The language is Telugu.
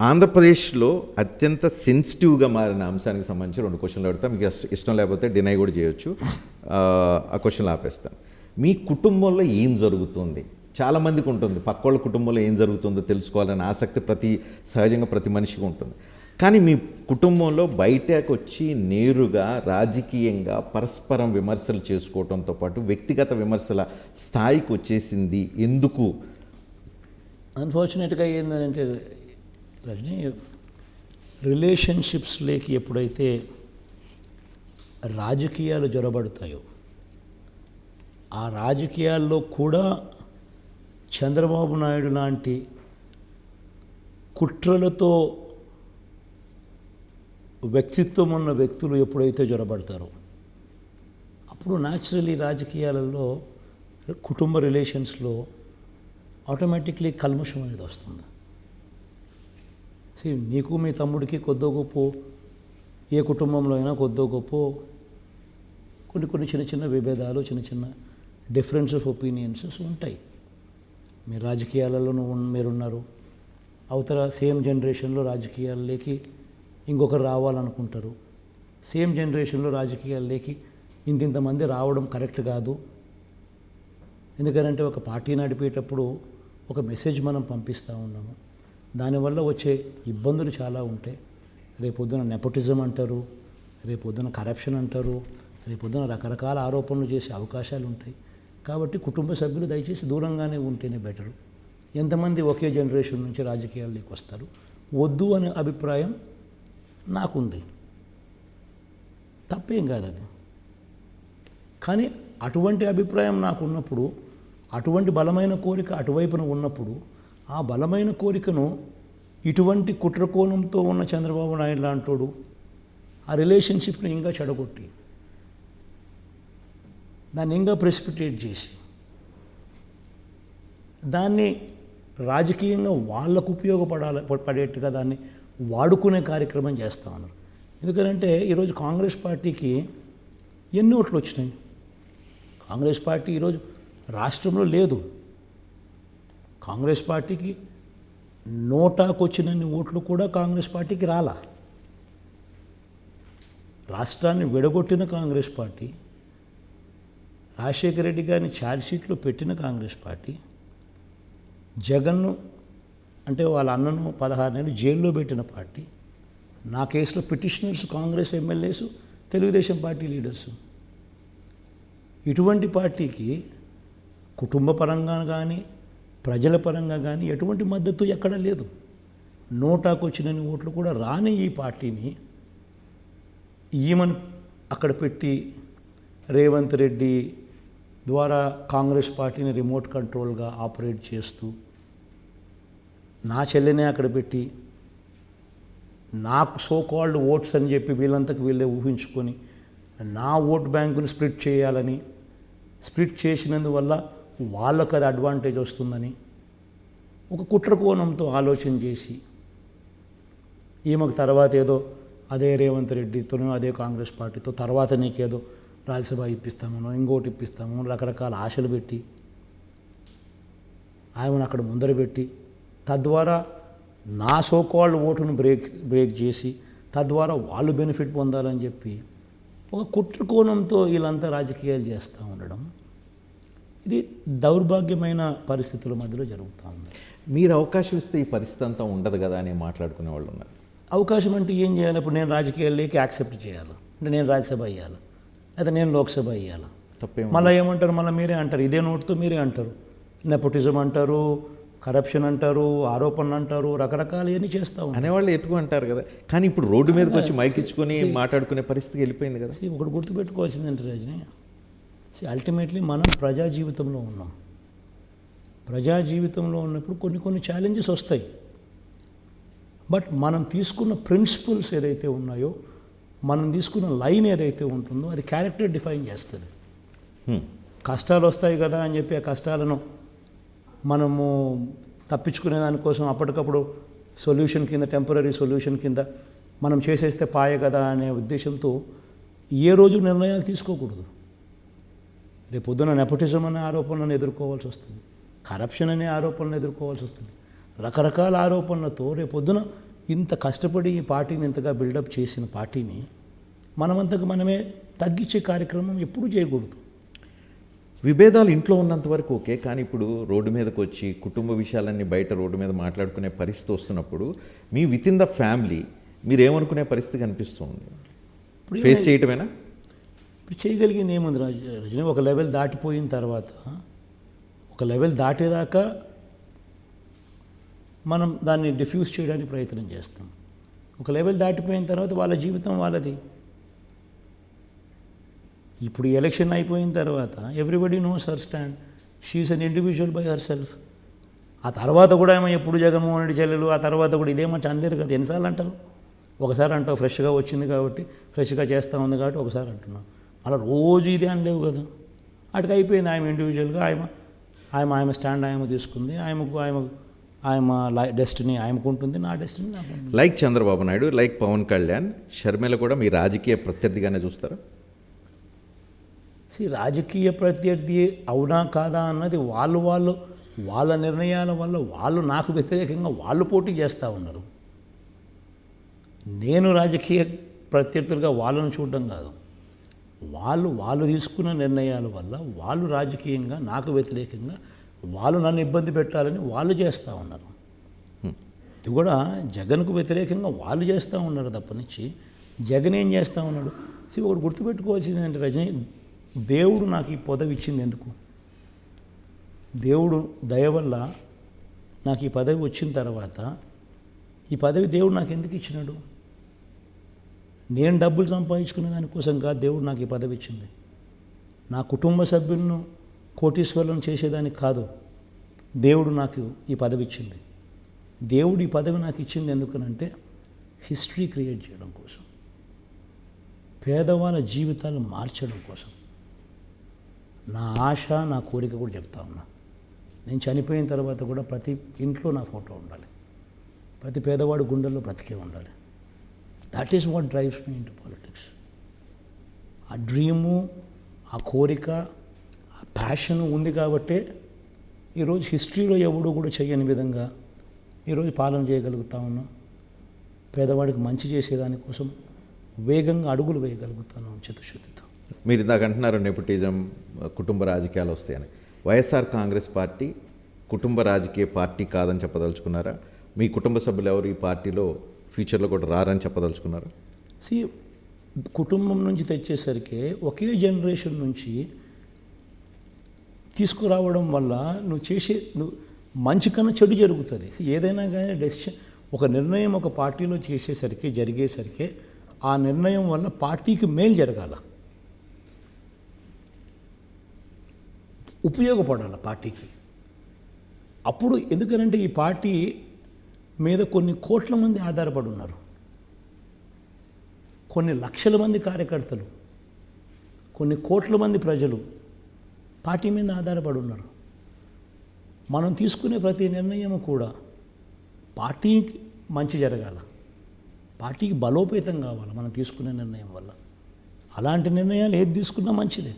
ఆంధ్రప్రదేశ్లో అత్యంత సెన్సిటివ్గా మారిన అంశానికి సంబంధించి 2 క్వశ్చన్లు అడుగుతాను. మీకు ఇష్టం లేకపోతే డినై కూడా చేయొచ్చు. ఆ క్వశ్చన్లు ఆపేస్తాను. మీ కుటుంబంలో ఏం జరుగుతుంది? చాలామందికి ఉంటుంది, పక్కోళ్ళ కుటుంబంలో ఏం జరుగుతుందో తెలుసుకోవాలని ఆసక్తి సహజంగా ప్రతి మనిషికి ఉంటుంది. కానీ మీ కుటుంబంలో బయటకు వచ్చి నేరుగా రాజకీయంగా పరస్పరం విమర్శలు చేసుకోవడంతో పాటు వ్యక్తిగత విమర్శల స్థాయికి వచ్చేసింది ఎందుకు? అన్ఫార్చునేట్గా ఏంటంటే రజనీ, రిలేషన్షిప్స్లోకి ఎప్పుడైతే రాజకీయాలు జొరబడతాయో ఆ రాజకీయాల్లో కూడా చంద్రబాబు నాయుడు లాంటి కుట్రలతో వ్యక్తిత్వం ఉన్న వ్యక్తులు ఎప్పుడైతే జొరబడతారో అప్పుడు న్యాచురలీ రాజకీయాలలో కుటుంబ రిలేషన్స్లో ఆటోమేటిక్లీ కల్మషం అనేది వస్తుంది. నీకు మీ తమ్ముడికి కొద్దో గొప్ప ఏ కుటుంబంలో అయినా కొద్దో గొప్ప కొన్ని చిన్న చిన్న విభేదాలు, చిన్న చిన్న డిఫరెన్స్ ఆఫ్ ఒపీనియన్సెస్ ఉంటాయి. మీరు రాజకీయాలలో మీరున్నారు, అవతల సేమ్ జనరేషన్లో రాజకీయాల్లోకి ఇంకొకరు రావాలనుకుంటారు. సేమ్ జనరేషన్లో రాజకీయాల్లోకి ఇంతమంది రావడం కరెక్ట్ కాదు. ఎందుకంటే ఒక పార్టీ నడిపేటప్పుడు ఒక మెసేజ్ మనం పంపిస్తూ ఉన్నాము, దానివల్ల వచ్చే ఇబ్బందులు చాలా ఉంటాయి. రేపొద్దున నెపోటిజం అంటారు, రేపొద్దున కరప్షన్ అంటారు, రేపొద్దున రకరకాల ఆరోపణలు చేసే అవకాశాలు ఉంటాయి. కాబట్టి కుటుంబ సభ్యులు దయచేసి దూరంగానే ఉంటేనే బెటరు. ఎంతమంది ఒకే జనరేషన్ నుంచి రాజకీయాల్లోకి వస్తారు? వద్దు అనే అభిప్రాయం నాకుంది, తప్పేం కాదు అది. కానీ అటువంటి అభిప్రాయం నాకున్నప్పుడు, అటువంటి బలమైన కోరిక అటువైపున ఉన్నప్పుడు, ఆ బలమైన కోరికను ఇటువంటి కుట్రకోణంతో ఉన్న చంద్రబాబు నాయుడు లాంటోడు ఆ రిలేషన్షిప్ని ఇంకా చెడగొట్టి దాన్ని ఇంకా ప్రెసిపిటేట్ చేసి దాన్ని రాజకీయంగా వాళ్ళకు పడేట్టుగా దాన్ని వాడుకునే కార్యక్రమం చేస్తూ ఉన్నారు. ఎందుకంటే ఈరోజు కాంగ్రెస్ పార్టీకి ఎన్ని ఓట్లు వచ్చినాయి? కాంగ్రెస్ పార్టీ ఈరోజు రాష్ట్రంలో లేదు. కాంగ్రెస్ పార్టీకి నోటాకు వచ్చినన్ని ఓట్లు కూడా కాంగ్రెస్ పార్టీకి రాలా. రాష్ట్రాన్ని విడగొట్టిన కాంగ్రెస్ పార్టీ, రాజశేఖర రెడ్డి గారిని ఛార్జ్షీట్లో పెట్టిన కాంగ్రెస్ పార్టీ, జగన్ను అంటే వాళ్ళ అన్నను 16 నెలలు జైల్లో పెట్టిన పార్టీ, నా కేసులో petitioners Congress MLAs, Telugu Desam party leaders. ఇటువంటి పార్టీకి కుటుంబ పరంగా కానీ ప్రజల పరంగా కానీ ఎటువంటి మద్దతు ఎక్కడ లేదు. నోటాకు వచ్చినన్ని ఓట్లు కూడా రాని ఈ పార్టీని ఈమెను అక్కడ పెట్టి రేవంత్ రెడ్డి ద్వారా కాంగ్రెస్ పార్టీని రిమోట్ కంట్రోల్గా ఆపరేట్ చేస్తూ, నా చెల్లెనే అక్కడ పెట్టి నాకు సోకాల్డ్ ఓట్స్ అని చెప్పి వీళ్ళంతకు వీళ్ళే ఊహించుకొని నా ఓట్ బ్యాంకును స్ప్లిట్ చేయాలని, స్ప్లిట్ చేసినందువల్ల వాళ్ళకు అది అడ్వాంటేజ్ వస్తుందని ఒక కుట్రకోణంతో ఆలోచన చేసి ఈమెకు తర్వాత ఏదో అదే రేవంత్ రెడ్డితోనో అదే కాంగ్రెస్ పార్టీతో తర్వాత నీకేదో రాజ్యసభ ఇప్పిస్తామనో ఇంకోటి ఇప్పిస్తామో రకరకాల ఆశలు పెట్టి ఆమెను అక్కడ ముందర పెట్టి తద్వారా నా సోకాల్డ్ ఓటును బ్రేక్ చేసి తద్వారా వాళ్ళు బెనిఫిట్ పొందాలని చెప్పి ఒక కుట్రకోణంతో వీళ్ళంతా రాజకీయాలు చేస్తూ ఉండడం, ఇది దౌర్భాగ్యమైన పరిస్థితుల మధ్యలో జరుగుతూ ఉంది. మీరు అవకాశం ఇస్తే ఈ పరిస్థితి అంతా ఉండదు కదా అని మాట్లాడుకునే వాళ్ళు ఉన్నారు. అవకాశం అంటే ఏం చేయాలి? ఇప్పుడు నేను రాజకీయాల్లోకి యాక్సెప్ట్ చేయాలి అంటే నేను రాజ్యసభ అయ్యాలి, లేదా నేను లోక్సభ అయ్యాలి. తప్పేమో మళ్ళీ ఏమంటారు? మళ్ళీ మీరే అంటారు, ఇదే నోటుతో మీరే అంటారు, నెపోటిజం అంటారు, కరప్షన్ అంటారు, ఆరోపణలు అంటారు, రకరకాలవన్నీ చేస్తూ ఉంటారు. అనేవాళ్ళు ఎక్కువ అంటారు కదా. కానీ ఇప్పుడు రోడ్డు మీదకి వచ్చి మైక్ ఇచ్చుకొని మాట్లాడుకునే పరిస్థితికి వెళ్ళిపోయింది కదా. ఒకటి గుర్తుపెట్టుకోవాల్సిందంటే రజనీ, అల్టిమేట్లీ మనం ప్రజా జీవితంలో ఉన్నాం. ప్రజా జీవితంలో ఉన్నప్పుడు కొన్ని ఛాలెంజెస్ వస్తాయి. బట్ మనం తీసుకున్న ప్రిన్సిపల్స్ ఏదైతే ఉన్నాయో, మనం తీసుకున్న లైన్ ఏదైతే ఉంటుందో అది క్యారెక్టర్ డిఫైన్ చేస్తుంది. కష్టాలు వస్తాయి కదా అని చెప్పి ఆ కష్టాలను మనము తప్పించుకునే దానికోసం అప్పటికప్పుడు సొల్యూషన్ కింద, టెంపరీ సొల్యూషన్ కింద మనం చేసేస్తే పాయే కదా అనే ఉద్దేశంతో ఏ రోజు నిర్ణయాలు తీసుకోకూడదు. రేపు పొద్దున నెపోటిజం అనే ఆరోపణలను ఎదుర్కోవాల్సి వస్తుంది, కరప్షన్ అనే ఆరోపణలను ఎదుర్కోవాల్సి వస్తుంది, రకరకాల ఆరోపణలతో రేపొద్దున ఇంత కష్టపడి ఈ పార్టీని ఇంతగా బిల్డప్ చేసిన పార్టీని మనమంతకు మనమే తగ్గించే కార్యక్రమం ఎప్పుడూ చేయకూడదు. విభేదాలు ఇంట్లో ఉన్నంత వరకు ఓకే, కానీ ఇప్పుడు రోడ్డు మీదకి వచ్చి కుటుంబ విషయాలన్నీ బయట రోడ్డు మీద మాట్లాడుకునే పరిస్థితి వస్తున్నప్పుడు me with in the family మీరు ఏమనుకునే పరిస్థితి కనిపిస్తుంది? ఇప్పుడు ఫేస్ చేయటమేనా? ఇప్పుడు చేయగలిగింది ఏముంది రజనీ? ఒక లెవెల్ దాటిపోయిన తర్వాత, ఒక లెవెల్ దాటేదాకా మనం దాన్ని డిఫ్యూజ్ చేయడానికి ప్రయత్నం చేస్తాం. ఒక లెవెల్ దాటిపోయిన తర్వాత వాళ్ళ జీవితం వాళ్ళది. ఇప్పుడు ఎలక్షన్ అయిపోయిన తర్వాత everybody knows her stand. She's an individual by herself. ఆ తర్వాత కూడా ఏమో ఎప్పుడు జగన్మోహన్ రెడ్డి చెల్లెలు, ఆ తర్వాత కూడా ఇదేమంటే అనలేరు కదా. ఎన్నిసార్లు అంటారు? ఒకసారి అంటావు ఫ్రెష్గా వచ్చింది కాబట్టి, ఫ్రెష్గా చేస్తూ ఉంది కాబట్టి ఒకసారి అంటున్నాం. అలా రోజు ఇదే అనలేవు కదా. అటుకు అయిపోయింది. ఆయన ఇండివిజువల్గా ఆయన స్టాండ్ ఆయన తీసుకుంది. ఆయన డెస్టినీ ఆయనకు ఉంటుంది, నా డెస్టినీ నాకు ఉంటుంది. లైక్ చంద్రబాబు నాయుడు, లైక్ పవన్ కళ్యాణ్, షర్మిల కూడా మీ రాజకీయ ప్రత్యర్థిగానే చూస్తారా? రాజకీయ ప్రత్యర్థి అవునా కాదా అన్నది వాళ్ళ నిర్ణయాల వల్ల వాళ్ళు నాకు వ్యతిరేకంగా వాళ్ళు పోటీ చేస్తూ ఉన్నారు. నేను రాజకీయ ప్రత్యర్థులుగా వాళ్ళను చూడడం కాదు. వాళ్ళు తీసుకున్న నిర్ణయాల వల్ల వాళ్ళు రాజకీయంగా నాకు వ్యతిరేకంగా వాళ్ళు నన్ను ఇబ్బంది పెట్టాలని వాళ్ళు చేస్తూ ఉన్నారు. ఇది కూడా జగన్కు వ్యతిరేకంగా వాళ్ళు చేస్తూ ఉన్నారు తప్పనిచ్చి జగన్ ఏం చేస్తూ ఉన్నాడు? ఒకటి గుర్తుపెట్టుకోవాల్సింది ఏంటంటే రజనీ, దేవుడు నాకు ఈ పదవి ఇచ్చింది ఎందుకు? దేవుడు దయ వల్ల నాకు ఈ పదవి వచ్చిన తర్వాత ఈ పదవి దేవుడు నాకు ఎందుకు ఇచ్చినాడు? నేను డబ్బులు సంపాదించుకునే దానికోసం కాదు దేవుడు నాకు ఈ పదవి ఇచ్చింది. నా కుటుంబ సభ్యులను కోటీశ్వరులను చేసేదానికి కాదు దేవుడు నాకు ఈ పదవి ఇచ్చింది. దేవుడు ఈ పదవి నాకు ఇచ్చింది ఎందుకనంటే హిస్టరీ క్రియేట్ చేయడం కోసం, పేదవాళ్ళ జీవితాలు మార్చడం కోసం. నా ఆశ, నా కోరిక కూడా చెప్తా ఉన్నా. నేను చనిపోయిన తర్వాత కూడా ప్రతి ఇంట్లో నా ఫోటో ఉండాలి, ప్రతి పేదవాడు గుండెల్లో బ్రతికే ఉండాలి. That is what drives me into politics. ఆ డ్రీము, ఆ కోరిక, ఆ ప్యాషను ఉంది కాబట్టే ఈరోజు హిస్టరీలో ఎవడూ కూడా చేయని విధంగా ఈరోజు పాలన చేయగలుగుతా ఉన్నాం. పేదవాడికి మంచి చేసేదానికోసం వేగంగా అడుగులు వేయగలుగుతాను చిత్తశుద్ధితో. మీరు ఇందాక అంటున్నారు నెపోటిజం, కుటుంబ రాజకీయాలు వస్తాయని. వైఎస్ఆర్ కాంగ్రెస్ పార్టీ కుటుంబ రాజకీయ పార్టీ కాదని చెప్పదలుచుకున్నారా? మీ కుటుంబ సభ్యులు ఎవరు ఈ పార్టీలో ఫ్యూచర్లో కూడా రారని చెప్పదలుచుకున్నారా? కుటుంబం నుంచి తెచ్చేసరికి ఒకే జనరేషన్ నుంచి తీసుకురావడం వల్ల నువ్వు మంచి కన్నా చెడు జరుగుతుంది. ఏదైనా కానీ డెసిషన్, ఒక నిర్ణయం ఒక పార్టీలో జరిగేసరికి ఆ నిర్ణయం వల్ల పార్టీకి మేలు జరగాల, ఉపయోగపడాలి పార్టీకి. అప్పుడు ఎందుకనంటే ఈ పార్టీ మీద కొన్ని కోట్ల మంది ఆధారపడి ఉన్నారు, కొన్ని లక్షల మంది కార్యకర్తలు, కొన్ని కోట్ల మంది ప్రజలు పార్టీ మీద ఆధారపడి ఉన్నారు. మనం తీసుకునే ప్రతి నిర్ణయం కూడా పార్టీకి మంచి జరగాల, పార్టీకి బలోపేతం కావాలి మనం తీసుకునే నిర్ణయం వల్ల. అలాంటి నిర్ణయాలు ఏది తీసుకున్నా మంచిదే.